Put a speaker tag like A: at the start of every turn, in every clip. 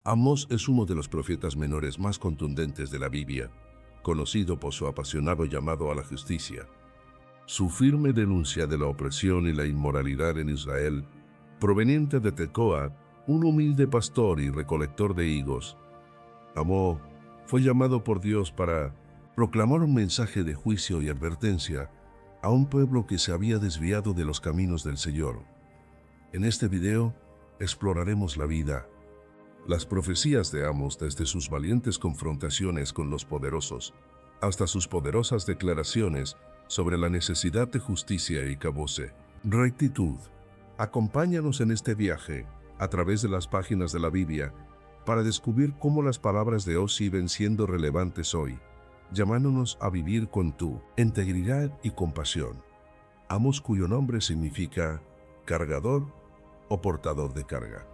A: Amós es uno de los profetas menores más contundentes de la Biblia, conocido por su apasionado llamado a la justicia. Su firme denuncia de la opresión y la inmoralidad en Israel, proveniente de Tecoa, un humilde pastor y recolector de higos. Amós fue llamado por Dios para proclamar un mensaje de juicio y advertencia a un pueblo que se había desviado de los caminos del Señor. En este video exploraremos la vida, las profecías de Amós desde sus valientes confrontaciones con los poderosos, hasta sus poderosas declaraciones sobre la necesidad de justicia y rectitud. Acompáñanos en este viaje a través de las páginas de la Biblia para descubrir cómo las palabras de Dios siguen siendo relevantes hoy, llamándonos a vivir con tu integridad y compasión. Amós, cuyo nombre significa cargador o portador de carga,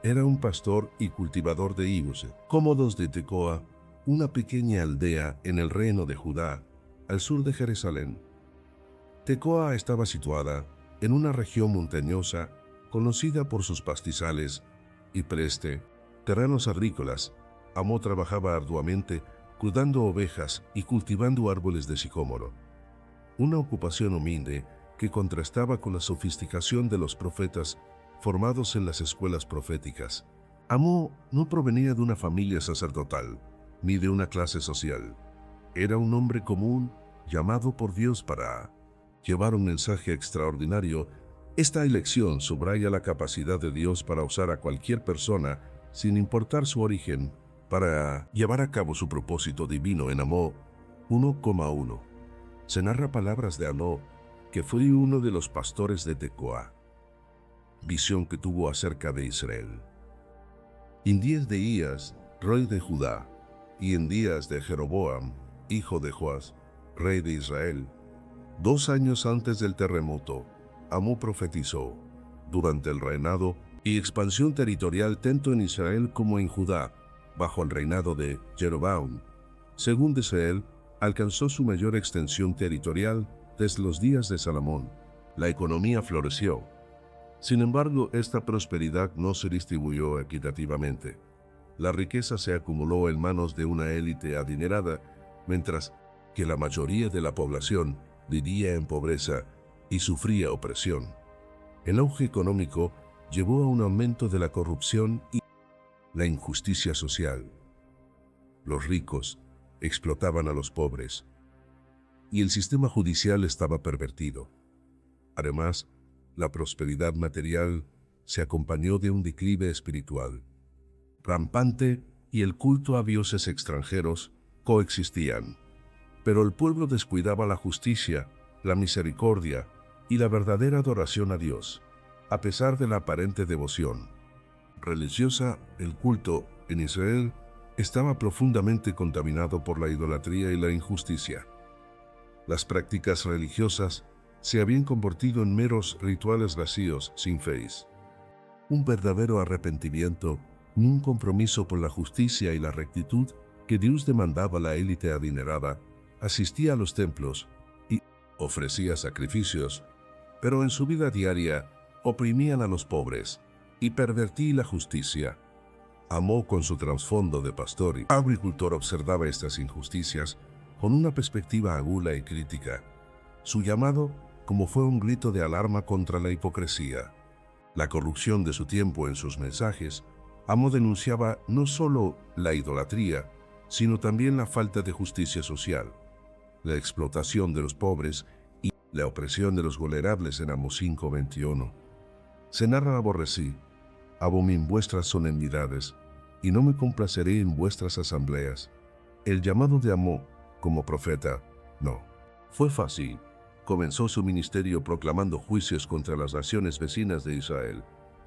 A: era un pastor y cultivador de higos, cómodos de Tecoa, una pequeña aldea en el reino de Judá, al sur de Jerusalén. Tecoa estaba situada en una región montañosa conocida por sus pastizales y terrenos agrícolas. Amós trabajaba arduamente cuidando ovejas y cultivando árboles de sicómoro, una ocupación humilde que contrastaba con la sofisticación de los profetas formados en las escuelas proféticas. Amós no provenía de una familia sacerdotal, ni de una clase social. Era un hombre común, llamado por Dios para llevar un mensaje extraordinario. Esta elección subraya la capacidad de Dios para usar a cualquier persona, sin importar su origen, para llevar a cabo su propósito divino. En Amós 1,1 se narra palabras de Amós, que fue uno de los pastores de Tecoa. Visión que tuvo acerca de Israel. En días de Ahías, rey de Judá, y en días de Jeroboam, hijo de Joás, rey de Israel, 2 años antes del terremoto, Amós profetizó. Durante el reinado y expansión territorial tanto en Israel como en Judá, bajo el reinado de Jeroboam, según Israel, alcanzó su mayor extensión territorial desde los días de Salomón. La economía floreció. Sin embargo, esta prosperidad no se distribuyó equitativamente. La riqueza se acumuló en manos de una élite adinerada, mientras que la mayoría de la población vivía en pobreza y sufría opresión. El auge económico llevó a un aumento de la corrupción y la injusticia social. Los ricos explotaban a los pobres, y el sistema judicial estaba pervertido. Además, la prosperidad material se acompañó de un declive espiritual rampante y el culto a dioses extranjeros coexistían. Pero el pueblo descuidaba la justicia, la misericordia y la verdadera adoración a Dios. A pesar de la aparente devoción religiosa, el culto en Israel estaba profundamente contaminado por la idolatría y la injusticia. Las prácticas religiosas se habían convertido en meros rituales vacíos, sin fe. Un verdadero arrepentimiento y un compromiso por la justicia y la rectitud que Dios demandaba a la élite adinerada, asistía a los templos y ofrecía sacrificios, pero en su vida diaria oprimían a los pobres y pervertía la justicia. Amós, con su trasfondo de pastor y agricultor, observaba estas injusticias con una perspectiva aguda y crítica. Su llamado como fue un grito de alarma contra la hipocresía, la corrupción de su tiempo. En sus mensajes, Amós denunciaba no solo la idolatría, sino también la falta de justicia social, la explotación de los pobres y la opresión de los vulnerables. En Amós 5:21 se narra: aborrecí, abomí vuestras solemnidades, y no me complaceré en vuestras asambleas. El llamado de Amós como profeta no fue fácil. Comenzó su ministerio proclamando juicios contra las naciones vecinas de Israel,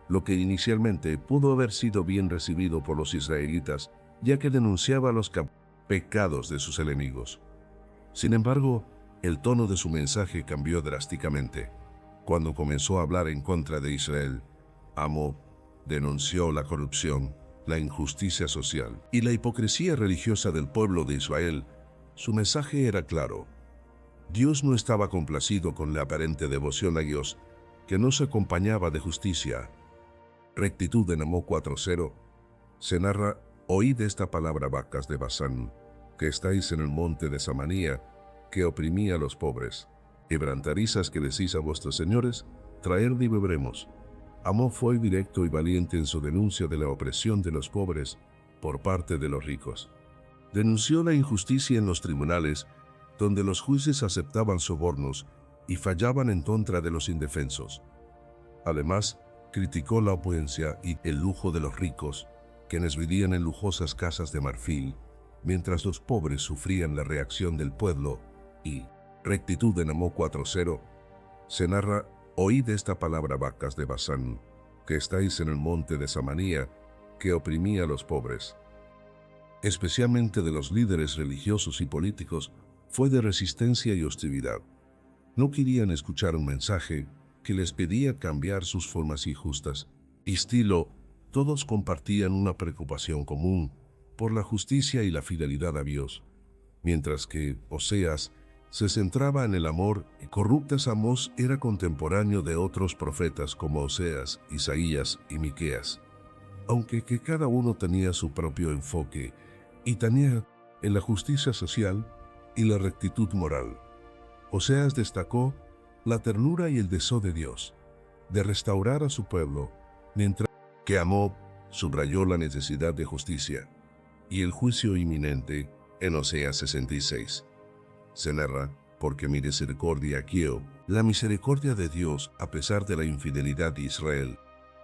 A: lo que inicialmente pudo haber sido bien recibido por los israelitas, ya que denunciaba los pecados de sus enemigos. Sin embargo, el tono de su mensaje cambió drásticamente. Cuando comenzó a hablar en contra de Israel, Amós denunció la corrupción, la injusticia social y la hipocresía religiosa del pueblo de Israel. Su mensaje era claro. Dios no estaba complacido con la aparente devoción a Dios, que no se acompañaba de justicia. Rectitud. En Amós 4:0 Se narra: oíd esta palabra, vacas de Basán, que estáis en el monte de Samaria, que oprimía a los pobres. Hebrantarizas que decís a vuestros señores: traed y beberemos. Amós fue directo y valiente en su denuncia de la opresión de los pobres por parte de los ricos. Denunció la injusticia en los tribunales, donde los jueces aceptaban sobornos y fallaban en contra de los indefensos. Además, criticó la opulencia y el lujo de los ricos, quienes vivían en lujosas casas de marfil, mientras los pobres sufrían la reacción del pueblo. Y rectitud en Amós 4:0, se narra: oíd esta palabra, vacas de Basán, que estáis en el monte de Samaria, que oprimía a los pobres. Especialmente de los líderes religiosos y políticos, fue de resistencia y hostilidad. No querían escuchar un mensaje que les pedía cambiar sus formas injustas. Estilo: todos compartían una preocupación común por la justicia y la fidelidad a Dios, mientras que Oseas se centraba en el amor y corruptas. Amós era contemporáneo de otros profetas como Oseas, Isaías y Miqueas, aunque que cada uno tenía su propio enfoque y tenía en la justicia social y la rectitud moral. Oseas destacó la ternura y el deseo de Dios de restaurar a su pueblo, mientras que Amós subrayó la necesidad de justicia y el juicio inminente en Oseas 66. Se narra: porque mi misericordia quiero, la misericordia de Dios a pesar de la infidelidad de Israel,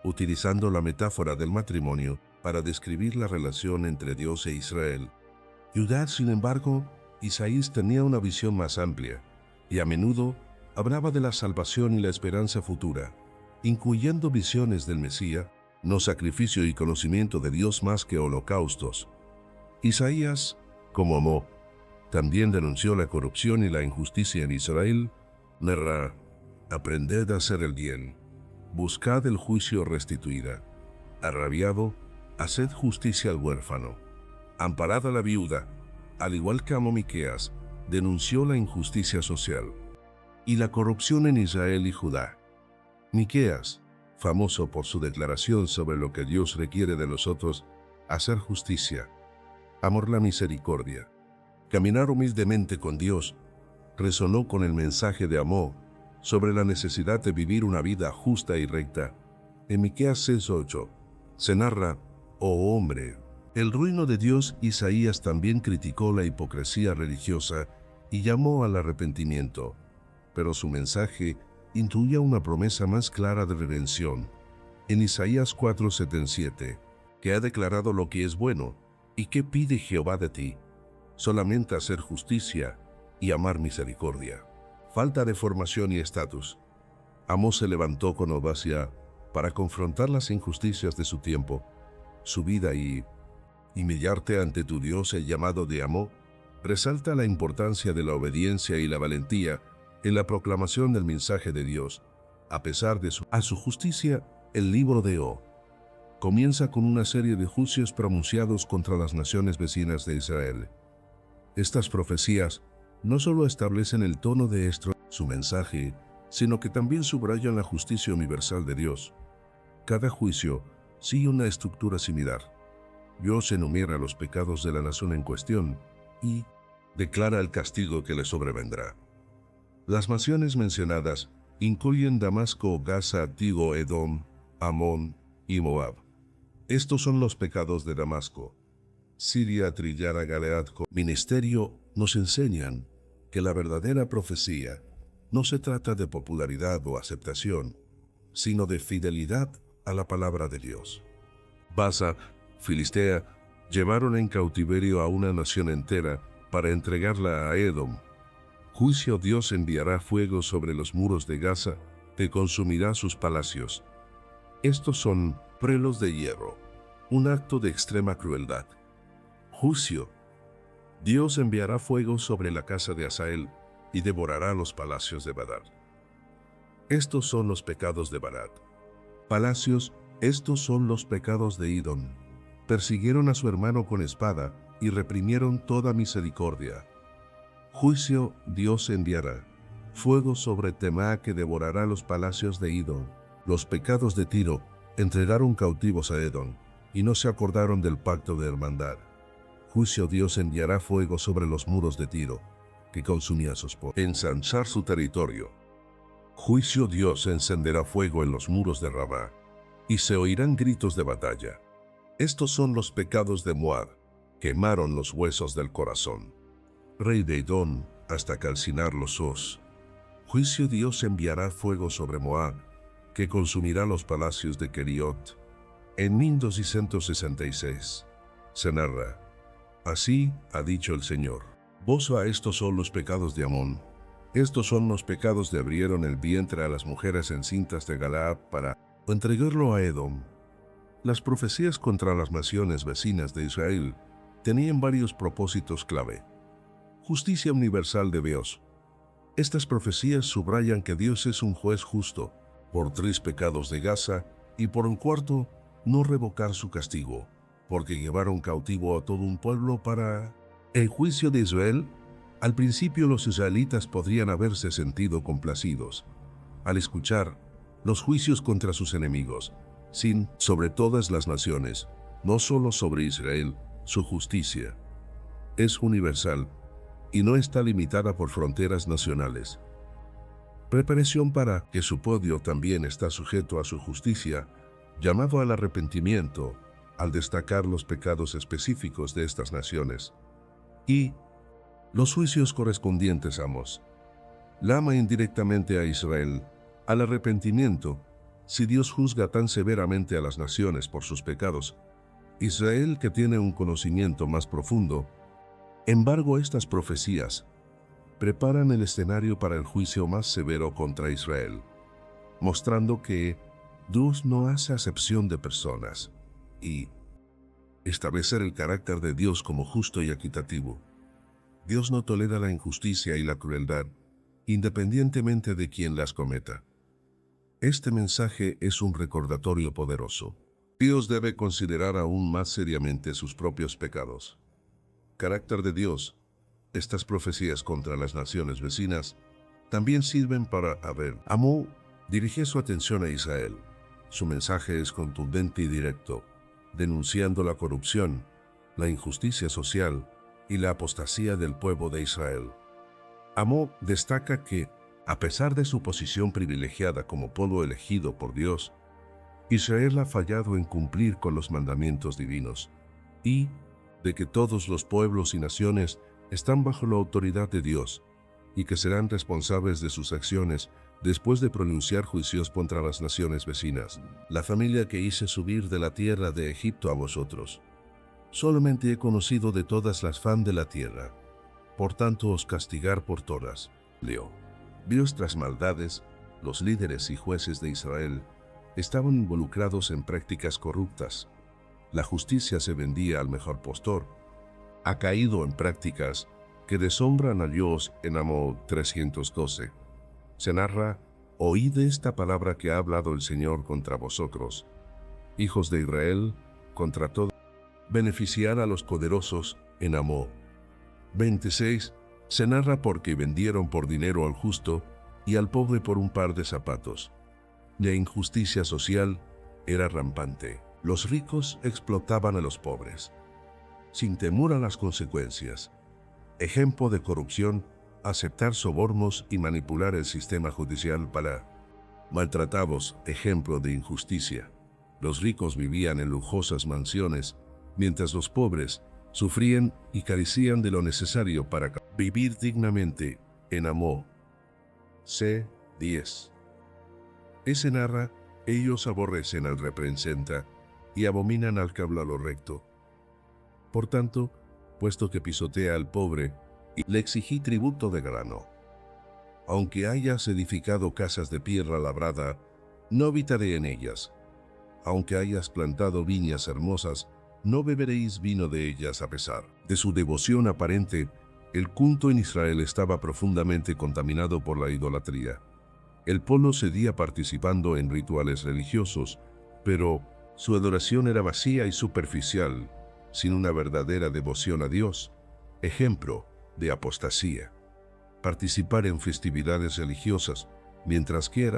A: utilizando la metáfora del matrimonio para describir la relación entre Dios e Israel. Judá, sin embargo, Isaías tenía una visión más amplia, y a menudo hablaba de la salvación y la esperanza futura, incluyendo visiones del Mesías, no sacrificio y conocimiento de Dios más que holocaustos. Isaías, como Amós, también denunció la corrupción y la injusticia en Israel. Narra: aprended a hacer el bien, buscad el juicio, restituida. Arrabiado, haced justicia al huérfano, amparad a la viuda. Al igual que Amós, Miqueas denunció la injusticia social y la corrupción en Israel y Judá. Miqueas, famoso por su declaración sobre lo que Dios requiere de nosotros: hacer justicia, amor, la misericordia, caminar humildemente con Dios, resonó con el mensaje de Amós sobre la necesidad de vivir una vida justa y recta. En Miqueas 6:8 se narra: oh hombre, el reino de Dios. Isaías también criticó la hipocresía religiosa y llamó al arrepentimiento, pero su mensaje intuía una promesa más clara de redención. En Isaías 4:77, que ha declarado lo que es bueno, y qué pide Jehová de ti: solamente hacer justicia y amar misericordia. Falta de formación y estatus. Amós se levantó con audacia para confrontar las injusticias de su tiempo, su vida y humillarte ante tu Dios. El llamado de Amós resalta la importancia de la obediencia y la valentía en la proclamación del mensaje de Dios. A pesar de su justicia, el libro de Job comienza con una serie de juicios pronunciados contra las naciones vecinas de Israel. Estas profecías no solo establecen el tono de su mensaje, sino que también subrayan la justicia universal de Dios. Cada juicio sigue una estructura similar. Dios enumera los pecados de la nación en cuestión y declara el castigo que le sobrevendrá. Las naciones mencionadas incluyen Damasco, Gaza, Tiro, Edom, Amón y Moab. Estos son los pecados de Damasco. Siria, Trillara, Galead. Ministerio nos enseñan que la verdadera profecía no se trata de popularidad o aceptación, sino de fidelidad a la palabra de Dios. Baza, Filistea, llevaron en cautiverio a una nación entera para entregarla a Edom. Juicio: Dios enviará fuego sobre los muros de Gaza, que consumirá sus palacios. Estos son prelos de hierro, un acto de extrema crueldad. Juicio: Dios enviará fuego sobre la casa de Hazael y devorará los palacios de Badad. Estos son los pecados de Badad. Palacios: estos son los pecados de Idón. Persiguieron a su hermano con espada y reprimieron toda misericordia. Juicio: Dios enviará fuego sobre Temá, que devorará los palacios de Idón. Los pecados de Tiro: entregaron cautivos a Edom y no se acordaron del pacto de hermandad. Juicio: Dios enviará fuego sobre los muros de Tiro, que consumía sus pueblos. Ensanchar su territorio. Juicio: Dios encenderá fuego en los muros de Rabá, y se oirán gritos de batalla. Estos son los pecados de Moab: quemaron los huesos del corazón. Rey de Edom, hasta calcinar los os. Juicio: Dios enviará fuego sobre Moab, que consumirá los palacios de Keriot. En 1266 se narra: así ha dicho el Señor. Bosa: estos son los pecados de Amón. Estos son los pecados de abrieron el vientre a las mujeres encintas de Galaad para entregarlo a Edom. Las profecías contra las naciones vecinas de Israel tenían varios propósitos clave. Justicia universal de Dios. Estas profecías subrayan que Dios es un juez justo, por 3 pecados de Gaza, y por un cuarto, no revocar su castigo, porque llevaron cautivo a todo un pueblo para el juicio de Israel. Al principio los israelitas podrían haberse sentido complacidos al escuchar los juicios contra sus enemigos, sin sobre todas las naciones, no solo sobre Israel. Su justicia es universal y no está limitada por fronteras nacionales. Preparación para que su pueblo también está sujeto a su justicia, llamado al arrepentimiento, al destacar los pecados específicos de estas naciones. Y los juicios correspondientes a Amós. Llama indirectamente a Israel al arrepentimiento. Si Dios juzga tan severamente a las naciones por sus pecados, Israel, que tiene un conocimiento más profundo, embargo, estas profecías preparan el escenario para el juicio más severo contra Israel, mostrando que Dios no hace acepción de personas y establecer el carácter de Dios como justo y equitativo. Dios no tolera la injusticia y la crueldad, independientemente de quien las cometa. Este mensaje es un recordatorio poderoso. Dios debe considerar aún más seriamente sus propios pecados. Carácter de Dios. Estas profecías contra las naciones vecinas también sirven para Amós dirige su atención a Israel. Su mensaje es contundente y directo, denunciando la corrupción, la injusticia social y la apostasía del pueblo de Israel. Amós destaca que, a pesar de su posición privilegiada como pueblo elegido por Dios, Israel ha fallado en cumplir con los mandamientos divinos, y de que todos los pueblos y naciones están bajo la autoridad de Dios, y que serán responsables de sus acciones después de pronunciar juicios contra las naciones vecinas. La familia que hice subir de la tierra de Egipto a vosotros, solamente he conocido de todas las fam de la tierra, por tanto os castigar por todas. Leo. Vuestras maldades, los líderes y jueces de Israel estaban involucrados en prácticas corruptas. La justicia se vendía al mejor postor. Ha caído en prácticas que deshonran a Dios. En Amós 312 se narra: oíd esta palabra que ha hablado el Señor contra vosotros, hijos de Israel, contra todo. Beneficiar a los poderosos. En Amós 26 se narra: porque vendieron por dinero al justo y al pobre por un par de zapatos. La injusticia social era rampante. Los ricos explotaban a los pobres, sin temor a las consecuencias. Ejemplo de corrupción: aceptar sobornos y manipular el sistema judicial para maltratados. Ejemplo de injusticia: los ricos vivían en lujosas mansiones, mientras los pobres sufrían y carecían de lo necesario para vivir dignamente. En Amós C10 se narra: ellos aborrecen al representa y abominan al que habla lo recto. Por tanto, puesto que pisotea al pobre, le exigí tributo de grano. Aunque hayas edificado casas de piedra labrada, no habitaré en ellas. Aunque hayas plantado viñas hermosas, no beberéis vino de ellas. A pesar de su devoción aparente, el culto en Israel estaba profundamente contaminado por la idolatría. El pueblo seguía participando en rituales religiosos, pero su adoración era vacía y superficial, sin una verdadera devoción a Dios. Ejemplo de apostasía: participar en festividades religiosas, mientras que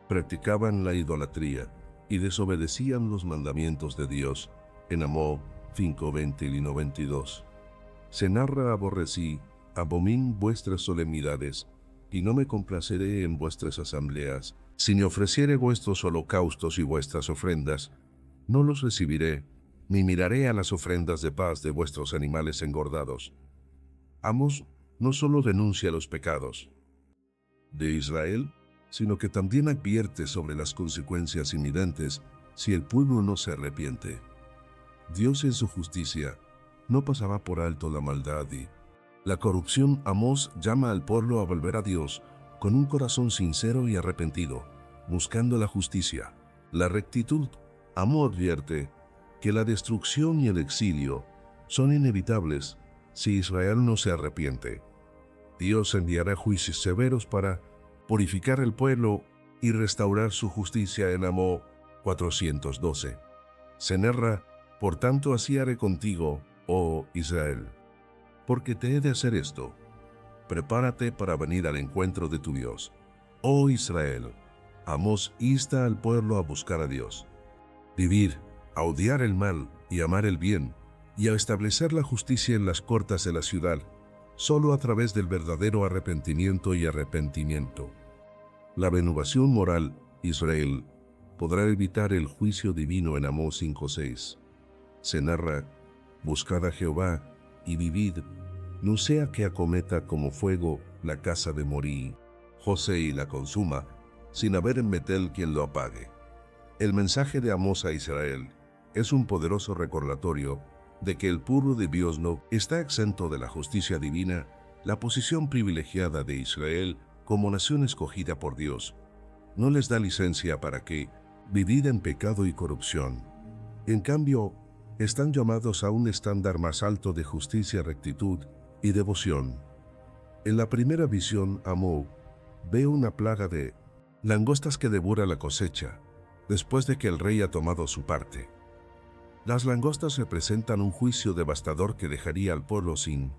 A: practicaban la idolatría y desobedecían los mandamientos de Dios. En Amós 5, 20 y 92. Se narra: aborrecí, abomín vuestras solemnidades, y no me complaceré en vuestras asambleas. Si me ofreciere vuestros holocaustos y vuestras ofrendas, no los recibiré, ni miraré a las ofrendas de paz de vuestros animales engordados. Amós no solo denuncia los pecados de Israel, sino que también advierte sobre las consecuencias inminentes si el pueblo no se arrepiente. Dios en su justicia no pasará por alto la maldad y la corrupción. Amós llama al pueblo a volver a Dios con un corazón sincero y arrepentido, buscando la justicia, la rectitud. Amós advierte que la destrucción y el exilio son inevitables si Israel no se arrepiente. Dios enviará juicios severos para purificar el pueblo y restaurar su justicia. En Amós 412. Se narra: por tanto así haré contigo, oh Israel, porque te he de hacer esto. Prepárate para venir al encuentro de tu Dios. Oh Israel, Amós insta al pueblo a buscar a Dios, vivir, a odiar el mal y amar el bien, y a establecer la justicia en las cortes de la ciudad, solo a través del verdadero arrepentimiento y arrepentimiento. La renovación moral. Israel podrá evitar el juicio divino. En Amós 5:6. Se narra: buscad a Jehová y vivid, no sea que acometa como fuego la casa de Morí, José, y la consuma, sin haber en Betel quien lo apague. El mensaje de Amós a Israel es un poderoso recordatorio de que el pueblo de Dios no está exento de la justicia divina. La posición privilegiada de Israel como nación escogida por Dios no les da licencia para que vivan en pecado y corrupción. En cambio, están llamados a un estándar más alto de justicia, rectitud y devoción. En la primera visión, Amós ve una plaga de langostas que devora la cosecha, después de que el rey ha tomado su parte. Las langostas representan un juicio devastador que dejaría al pueblo sin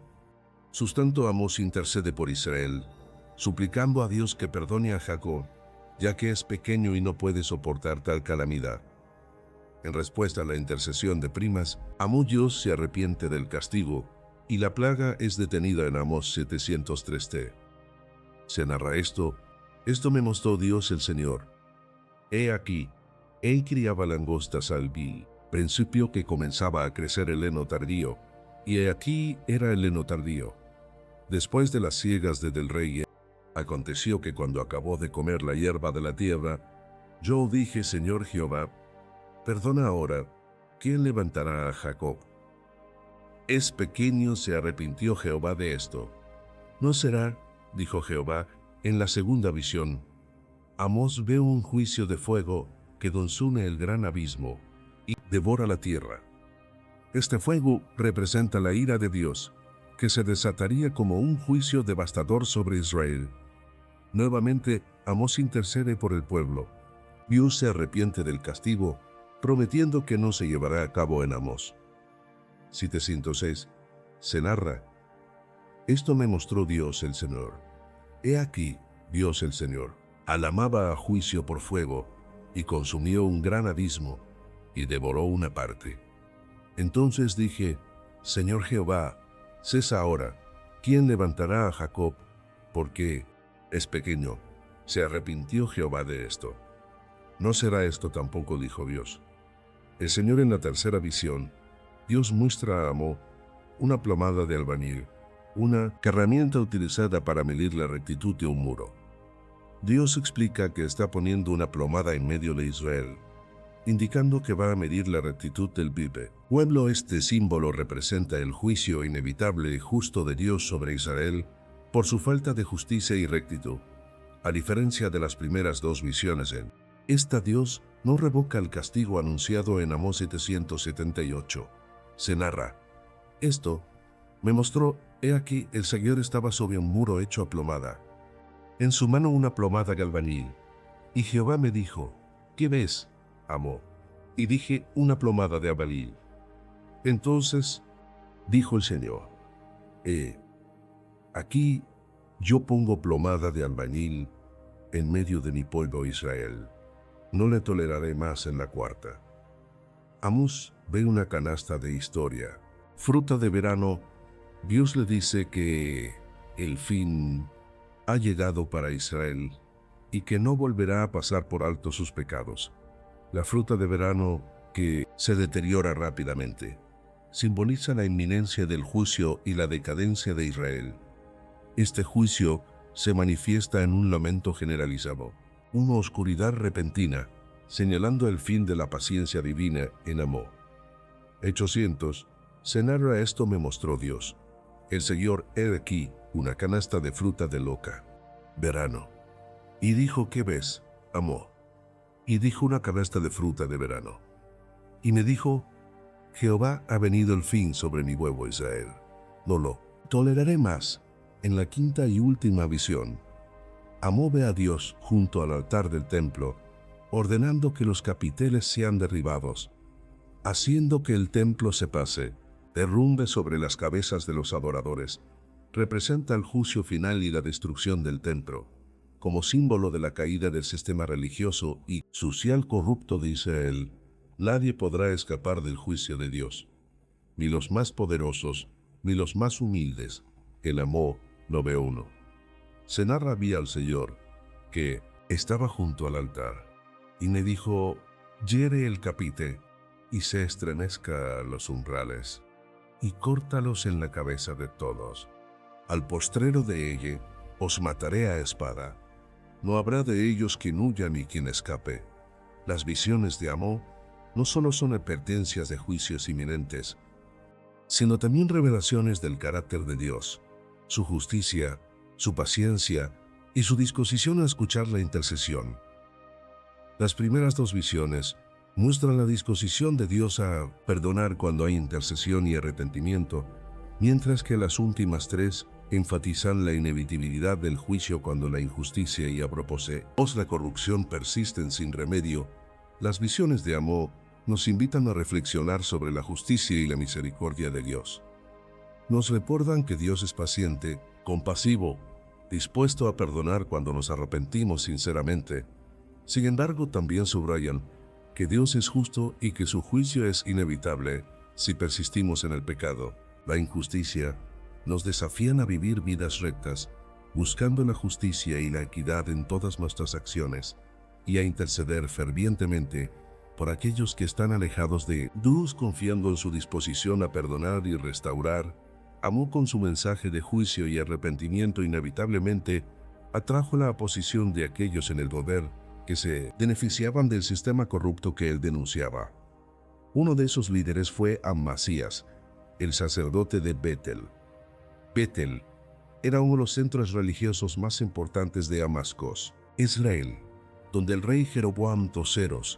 A: sustento. Amós intercede por Israel, suplicando a Dios que perdone a Jacob, ya que es pequeño y no puede soportar tal calamidad. En respuesta a la intercesión de primas, Amós Dios se arrepiente del castigo y la plaga es detenida. En Amós 703t. Se narra esto me mostró Dios el Señor. He aquí, él criaba langostas al principio que comenzaba a crecer el heno tardío, y he aquí era el heno tardío. Después de las siegas del rey, aconteció que cuando acabó de comer la hierba de la tierra, yo dije: Señor Jehová, perdona ahora, ¿quién levantará a Jacob? Es pequeño. Se arrepintió Jehová de esto. No será, dijo Jehová, en la segunda visión. Amós ve un juicio de fuego que consume el gran abismo y devora la tierra. Este fuego representa la ira de Dios, que se desataría como un juicio devastador sobre Israel. Nuevamente, Amós intercede por el pueblo. Dios se arrepiente del castigo, prometiendo que no se llevará a cabo. En Amós 706. Se narra: esto me mostró Dios el Señor. He aquí, Dios el Señor alamaba a juicio por fuego, y consumió un gran abismo, y devoró una parte. Entonces dije: Señor Jehová, cesa ahora, ¿quién levantará a Jacob? Porque es pequeño. Se arrepintió Jehová de esto. No será esto tampoco, dijo Dios. El Señor. En la tercera visión, Dios muestra a Amós una plomada de albañil, una herramienta utilizada para medir la rectitud de un muro. Dios explica que está poniendo una plomada en medio de Israel, indicando que va a medir la rectitud del pueblo. Este símbolo representa el juicio inevitable y justo de Dios sobre Israel por su falta de justicia y rectitud. A diferencia de las primeras dos visiones, en esta Dios no revoca el castigo anunciado en Amós 778. Se narra: esto me mostró, he aquí, el Señor estaba sobre un muro hecho a plomada, en su mano una plomada de albañil. Y Jehová me dijo: ¿qué ves, Amós? Y dije: una plomada de albañil. Entonces dijo el Señor: aquí yo pongo plomada de albañil en medio de mi pueblo Israel. No le toleraré más en la cuarta. Amós ve una canasta de historia. Fruta de verano. Dios le dice que el fin ha llegado para Israel y que no volverá a pasar por alto sus pecados. La fruta de verano, que se deteriora rápidamente, simboliza la inminencia del juicio y la decadencia de Israel. Este juicio se manifiesta en un lamento generalizado, una oscuridad repentina, señalando el fin de la paciencia divina en Amós. Hechos 100, se narra: esto me mostró Dios. El Señor, he aquí, una canasta de fruta de loca, verano. Y dijo: ¿qué ves, Amós? Y dijo: una canasta de fruta de verano. Y me dijo: Jehová, ha venido el fin sobre mi pueblo Israel. No lo toleraré más. En la quinta y última visión, Amós ve a Dios junto al altar del templo, ordenando que los capiteles sean derribados, haciendo que el templo se pase, derrumbe sobre las cabezas de los adoradores. Representa el juicio final y la destrucción del templo, como símbolo de la caída del sistema religioso y social corrupto de Israel. Nadie podrá escapar del juicio de Dios, ni los más poderosos, ni los más humildes. El Amós 9:1. Se narra: vi al Señor, que estaba junto al altar, y me dijo: hiere el capite, y se estremezca los umbrales, y córtalos en la cabeza de todos. Al postrero de ella os mataré a espada. No habrá de ellos quien huya ni quien escape. Las visiones de Amós no solo son advertencias de juicios inminentes, sino también revelaciones del carácter de Dios, su justicia, su paciencia y su disposición a escuchar la intercesión. Las primeras dos visiones muestran la disposición de Dios a perdonar cuando hay intercesión y arrepentimiento, mientras que las últimas tres enfatizan la inevitabilidad del juicio cuando la injusticia y a propósito la corrupción persisten sin remedio. Las visiones de Amós nos invitan a reflexionar sobre la justicia y la misericordia de Dios. Nos recuerdan que Dios es paciente, compasivo, dispuesto a perdonar cuando nos arrepentimos sinceramente. Sin embargo, también subrayan que Dios es justo y que su juicio es inevitable si persistimos en el pecado. La injusticia nos desafían a vivir vidas rectas, buscando la justicia y la equidad en todas nuestras acciones, y a interceder fervientemente por aquellos que están alejados de Dios, confiando en su disposición a perdonar y restaurar. Amós, con su mensaje de juicio y arrepentimiento, inevitablemente atrajo la oposición de aquellos en el poder que se beneficiaban del sistema corrupto que él denunciaba. Uno de esos líderes fue Amasías, el sacerdote de Betel. Betel era uno de los centros religiosos más importantes de Damasco, Israel, donde el rey Jeroboam III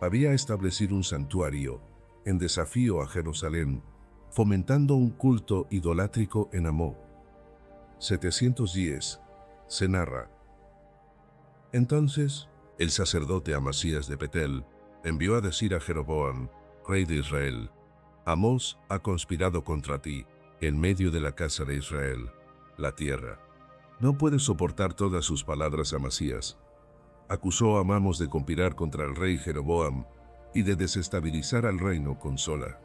A: había establecido un santuario en desafío a Jerusalén, fomentando un culto idolátrico en Amós. 710 se narra: entonces el sacerdote Amasías de Betel envió a decir a Jeroboam, rey de Israel: Amós ha conspirado contra ti en medio de la casa de Israel. La tierra no puede soportar todas sus palabras. Amasías acusó a Amós de conspirar contra el rey Jeroboam y de desestabilizar al reino con Sola.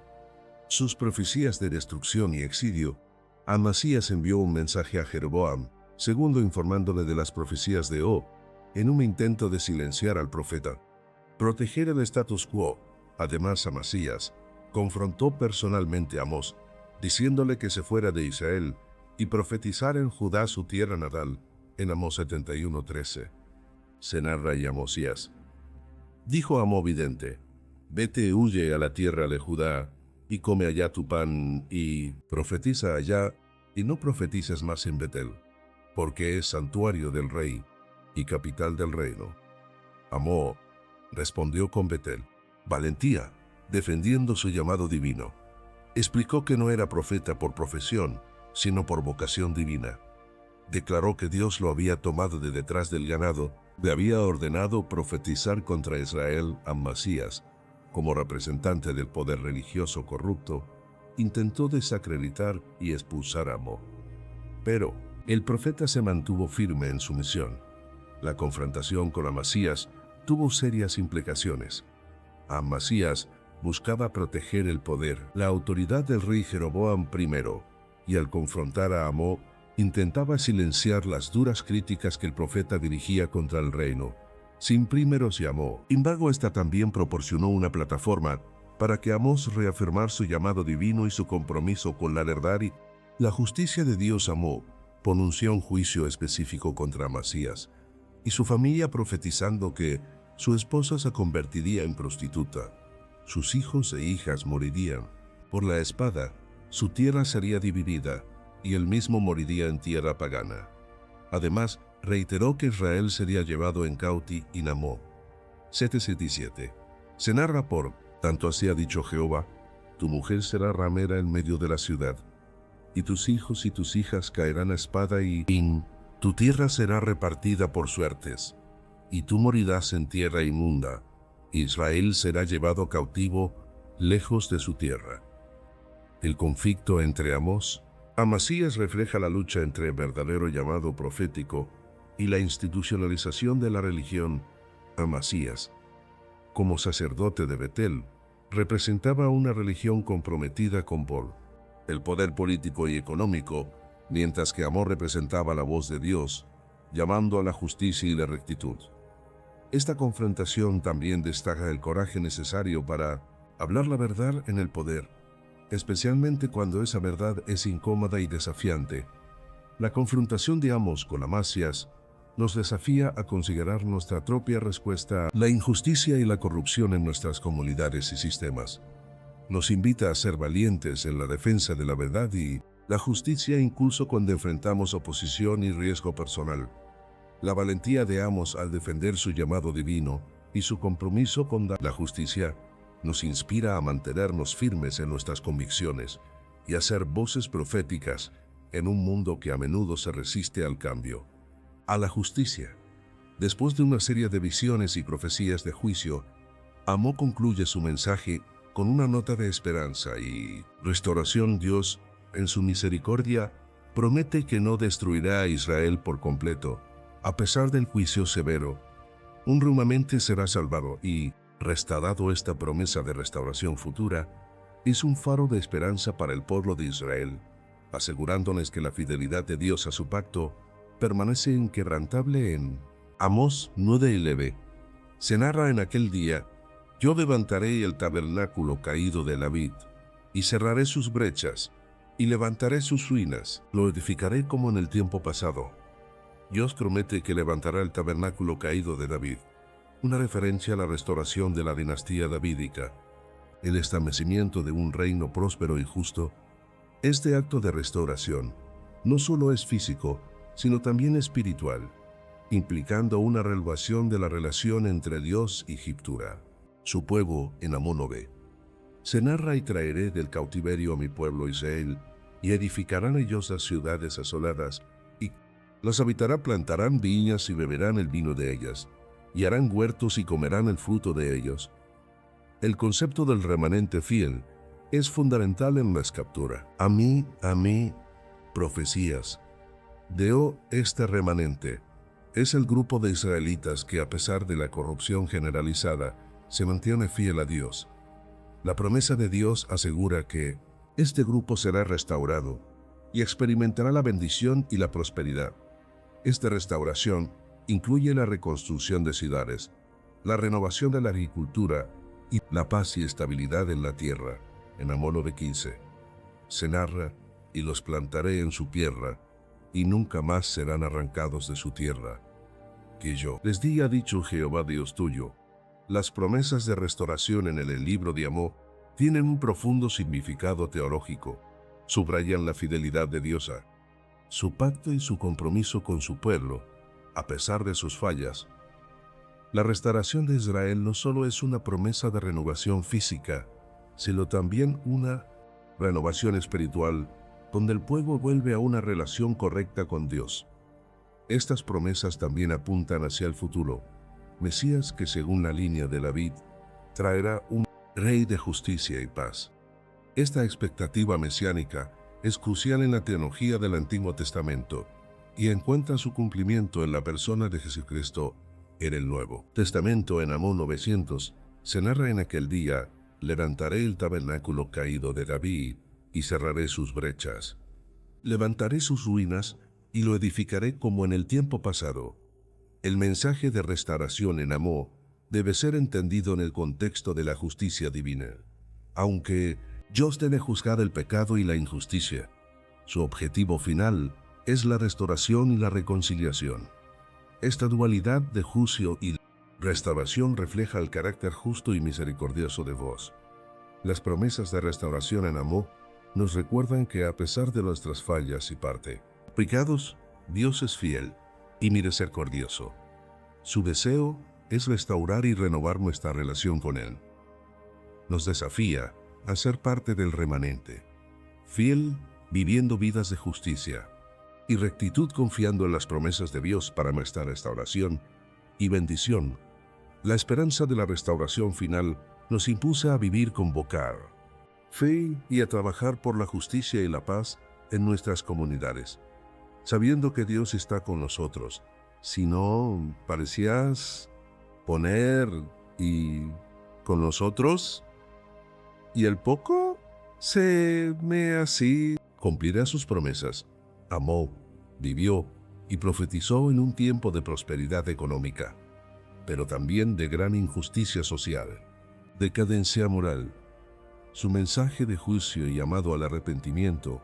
A: Sus profecías de destrucción y exilio. Amasías envió un mensaje a Jeroboam, segundo, informándole de las profecías de en un intento de silenciar al profeta, proteger el status quo. Además, Amasías confrontó personalmente a Amós, diciéndole que se fuera de Israel y profetizara en Judá, su tierra natal, en Amós 71:13. Se narra: y Amasías dijo a Amós vidente: vete, huye a la tierra de Judá, y come allá tu pan, y profetiza allá, y no profetices más en Betel, porque es santuario del rey y capital del reino. Amós respondió con Betel valentía, defendiendo su llamado divino. Explicó que no era profeta por profesión, sino por vocación divina. Declaró que Dios lo había tomado de detrás del ganado, le había ordenado profetizar contra Israel. Amasías, como representante del poder religioso corrupto, intentó desacreditar y expulsar a Amós. Pero el profeta se mantuvo firme en su misión. La confrontación con Amasías tuvo serias implicaciones. Amasías buscaba proteger el poder, la autoridad del rey Jeroboam I, y al confrontar a Amós, intentaba silenciar las duras críticas que el profeta dirigía contra el reino. Sin primeros y Amós. Sin embargo, esta también proporcionó una plataforma para que Amós reafirmara su llamado divino y su compromiso con la verdad y la justicia de Dios. Amós pronunció un juicio específico contra Amasías y su familia, profetizando que su esposa se convertiría en prostituta, sus hijos e hijas morirían por la espada, su tierra sería dividida y él mismo moriría en tierra pagana. Además, reiteró que Israel sería llevado en cauti y Amós 7:7. Se narra por: tanto así ha dicho Jehová, tu mujer será ramera en medio de la ciudad, y tus hijos y tus hijas caerán a espada y tu tierra será repartida por suertes, y tú morirás en tierra inmunda. Israel será llevado cautivo lejos de su tierra. El conflicto entre Amasías refleja la lucha entre el verdadero llamado profético y la institucionalización de la religión. Amasías, como sacerdote de Betel, representaba una religión comprometida con el poder político y económico, mientras que Amós representaba la voz de Dios, llamando a la justicia y la rectitud. Esta confrontación también destaca el coraje necesario para hablar la verdad en el poder, especialmente cuando esa verdad es incómoda y desafiante. La confrontación de Amós con Amasías nos desafía a considerar nuestra propia respuesta a la injusticia y la corrupción en nuestras comunidades y sistemas. Nos invita a ser valientes en la defensa de la verdad y la justicia, incluso cuando enfrentamos oposición y riesgo personal. La valentía de Amós al defender su llamado divino y su compromiso con la justicia nos inspira a mantenernos firmes en nuestras convicciones y a ser voces proféticas en un mundo que a menudo se resiste al cambio. A la justicia. Después de una serie de visiones y profecías de juicio, Amós concluye su mensaje con una nota de esperanza y restauración. Dios, en su misericordia, promete que no destruirá a Israel por completo, a pesar del juicio severo. Un remanente será salvado y, restaurado. Esta promesa de restauración futura es un faro de esperanza para el pueblo de Israel, asegurándoles que la fidelidad de Dios a su pacto permanece inquebrantable. En Amós 9:11 se narra: en aquel día, yo levantaré el tabernáculo caído de David, y cerraré sus brechas, y levantaré sus ruinas, lo edificaré como en el tiempo pasado. Dios promete que levantará el tabernáculo caído de David, una referencia a la restauración de la dinastía davídica, el establecimiento de un reino próspero y justo. Este acto de restauración no solo es físico, sino también espiritual, implicando una renovación de la relación entre Dios y Egiptura, su pueblo. En Amós 9 se narra: y traeré del cautiverio a mi pueblo Israel, y edificarán ellos las ciudades asoladas, y las habitarán, plantarán viñas y beberán el vino de ellas, y harán huertos y comerán el fruto de ellos. El concepto del remanente fiel es fundamental en la escritura. A mí, profecías. Este remanente es el grupo de israelitas que, a pesar de la corrupción generalizada, se mantiene fiel a Dios. La promesa de Dios asegura que este grupo será restaurado y experimentará la bendición y la prosperidad. Esta restauración incluye la reconstrucción de ciudades, la renovación de la agricultura y la paz y estabilidad en la tierra. En Amós 9:15 se narra: y los plantaré en su tierra, y nunca más serán arrancados de su tierra, que yo les di, ha dicho Jehová Dios tuyo. Las promesas de restauración en el libro de Amós tienen un profundo significado teológico. Subrayan la fidelidad de Dios a su pacto y su compromiso con su pueblo, a pesar de sus fallas. La restauración de Israel no solo es una promesa de renovación física, sino también una renovación espiritual, donde el pueblo vuelve a una relación correcta con Dios. Estas promesas también apuntan hacia el futuro Mesías, que según la línea de David, traerá un rey de justicia y paz. Esta expectativa mesiánica es crucial en la teología del Antiguo Testamento y encuentra su cumplimiento en la persona de Jesucristo en el Nuevo Testamento. En Amós 900 se narra: en aquel día Levantaré el tabernáculo caído de David y cerraré sus brechas. Levantaré sus ruinas y lo edificaré como en el tiempo pasado. El mensaje de restauración en Amós debe ser entendido en el contexto de la justicia divina. Aunque Dios debe juzgar el pecado y la injusticia, su objetivo final es la restauración y la reconciliación. Esta dualidad de juicio y restauración refleja el carácter justo y misericordioso de Dios. Las promesas de restauración en Amós nos recuerdan que a pesar de nuestras fallas y pecados, Dios es fiel y misericordioso. Su deseo es restaurar y renovar nuestra relación con Él. Nos desafía a ser parte del remanente, fiel, viviendo vidas de justicia y rectitud, confiando en las promesas de Dios para nuestra restauración y bendición. La esperanza de la restauración final nos impulsa a vivir con fe y a trabajar por la justicia y la paz en nuestras comunidades, sabiendo que Dios está con nosotros. Si no parecías poner y con nosotros, y el poco se me así cumplirá sus promesas. Amó, vivió y profetizó en un tiempo de prosperidad económica, pero también de gran injusticia social, decadencia moral. Su mensaje de juicio y llamado al arrepentimiento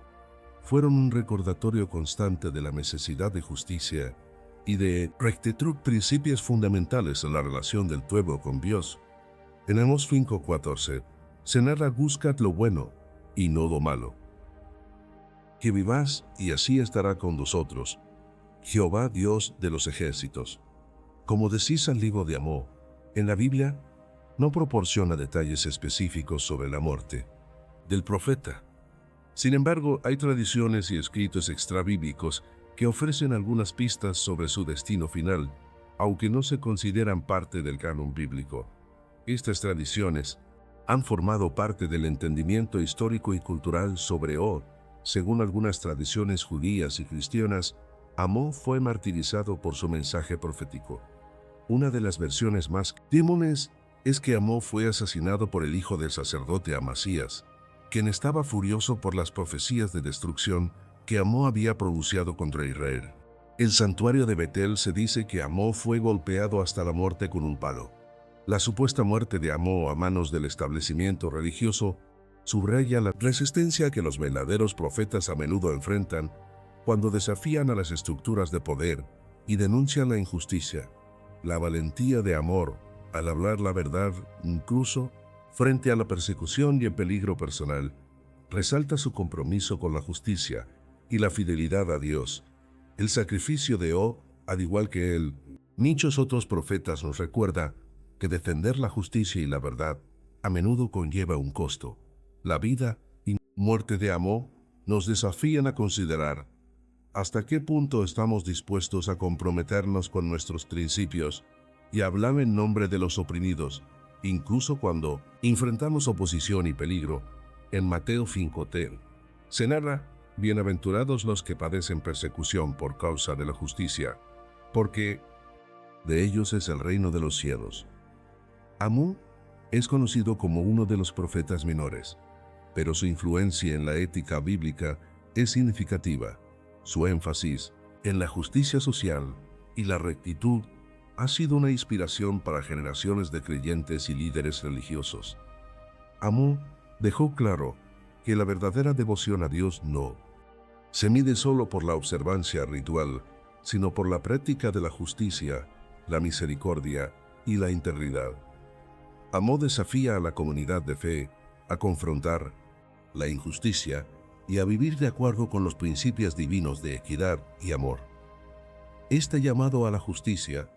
A: fueron un recordatorio constante de la necesidad de justicia y de rectitud, principios fundamentales en la relación del pueblo con Dios. En Amós 5:14 se narra: buscad lo bueno y no lo malo, que vivás y así estará con vosotros, Jehová Dios de los ejércitos. Como decís al libro de Amós, en la Biblia no proporciona detalles específicos sobre la muerte del profeta. Sin embargo, hay tradiciones y escritos extrabíblicos que ofrecen algunas pistas sobre su destino final, aunque no se consideran parte del canon bíblico. Estas tradiciones han formado parte del entendimiento histórico y cultural sobre Amós. Según algunas tradiciones judías y cristianas, Amós fue martirizado por su mensaje profético. Una de las versiones más comunes es que Amós fue asesinado por el hijo del sacerdote Amasías, quien estaba furioso por las profecías de destrucción que Amós había pronunciado contra Israel. El santuario de Betel se dice que Amós fue golpeado hasta la muerte con un palo. La supuesta muerte de Amós a manos del establecimiento religioso subraya la resistencia que los verdaderos profetas a menudo enfrentan cuando desafían a las estructuras de poder y denuncian la injusticia. La valentía de Amós al hablar la verdad, incluso frente a la persecución y el peligro personal, resalta su compromiso con la justicia y la fidelidad a Dios. El sacrificio de Amós, al igual que él, muchos otros profetas, nos recuerda que defender la justicia y la verdad a menudo conlleva un costo. La vida y muerte de Amós nos desafían a considerar hasta qué punto estamos dispuestos a comprometernos con nuestros principios y hablar en nombre de los oprimidos, incluso cuando enfrentamos oposición y peligro. En Mateo 5:10 se narra: bienaventurados los que padecen persecución por causa de la justicia, porque de ellos es el reino de los cielos. Amós es conocido como uno de los profetas menores, pero su influencia en la ética bíblica es significativa. Su énfasis en la justicia social y la rectitud ha sido una inspiración para generaciones de creyentes y líderes religiosos. Amós dejó claro que la verdadera devoción a Dios no se mide solo por la observancia ritual, sino por la práctica de la justicia, la misericordia y la integridad. Amós desafía a la comunidad de fe a confrontar la injusticia y a vivir de acuerdo con los principios divinos de equidad y amor. Este llamado a la justicia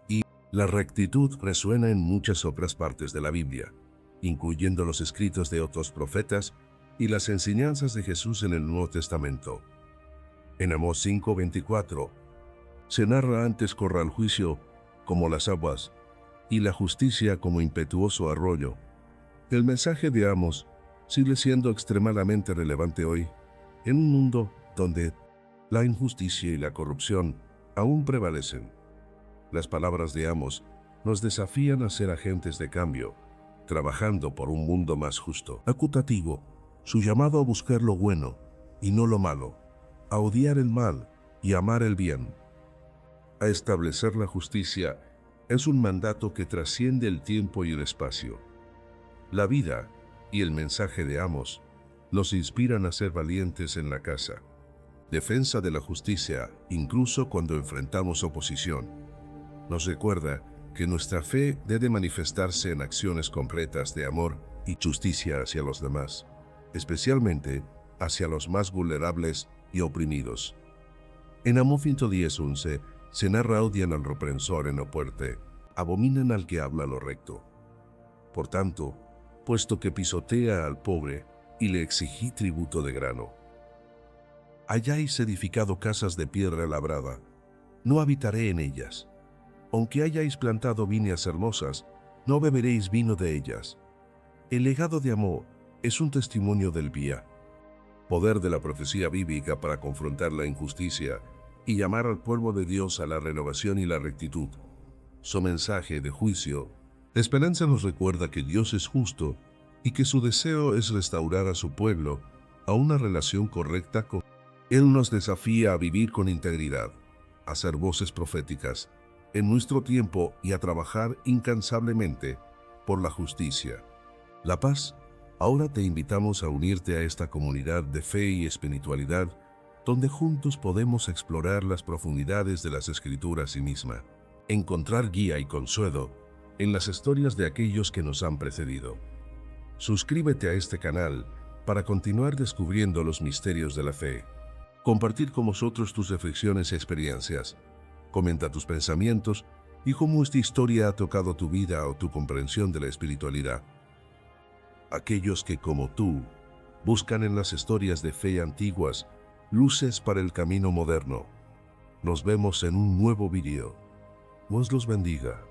A: y la rectitud resuena en muchas otras partes de la Biblia, incluyendo los escritos de otros profetas y las enseñanzas de Jesús en el Nuevo Testamento. En Amós 5:24 se narra: antes corra el juicio como las aguas y la justicia como impetuoso arroyo. El mensaje de Amós sigue siendo extremadamente relevante hoy, en un mundo donde la injusticia y la corrupción aún prevalecen. Las palabras de Amós nos desafían a ser agentes de cambio, trabajando por un mundo más justo. Acutativo, su llamado a buscar lo bueno y no lo malo, a odiar el mal y amar el bien, a establecer la justicia, es un mandato que trasciende el tiempo y el espacio. La vida y el mensaje de Amos nos inspiran a ser valientes en la casa. Defensa de la justicia, incluso cuando enfrentamos oposición. Nos recuerda que nuestra fe debe manifestarse en acciones concretas de amor y justicia hacia los demás, especialmente hacia los más vulnerables y oprimidos. En Amós 110:11 se narra: odian al reprensor en lo fuerte, abominan al que habla lo recto. Por tanto, puesto que pisotea al pobre y le exigí tributo de grano. Hayáis edificado casas de piedra labrada, no habitaré en ellas. Aunque hayáis plantado viñas hermosas, no beberéis vino de ellas. El legado de Amós es un testimonio del vía, poder de la profecía bíblica para confrontar la injusticia y llamar al pueblo de Dios a la renovación y la rectitud. Su mensaje de juicio, de esperanza, nos recuerda que Dios es justo y que su deseo es restaurar a su pueblo a una relación correcta con Él. Él nos desafía a vivir con integridad, a ser voces proféticas en nuestro tiempo y a trabajar incansablemente por la justicia. La paz. Ahora te invitamos a unirte a esta comunidad de fe y espiritualidad, donde juntos podemos explorar las profundidades de las Escrituras sí misma, encontrar guía y consuelo en las historias de aquellos que nos han precedido. Suscríbete a este canal para continuar descubriendo los misterios de la fe. Compartir con nosotros tus reflexiones y experiencias. Comenta tus pensamientos y cómo esta historia ha tocado tu vida o tu comprensión de la espiritualidad. Aquellos que, como tú, buscan en las historias de fe antiguas luces para el camino moderno. Nos vemos en un nuevo video. Dios los bendiga.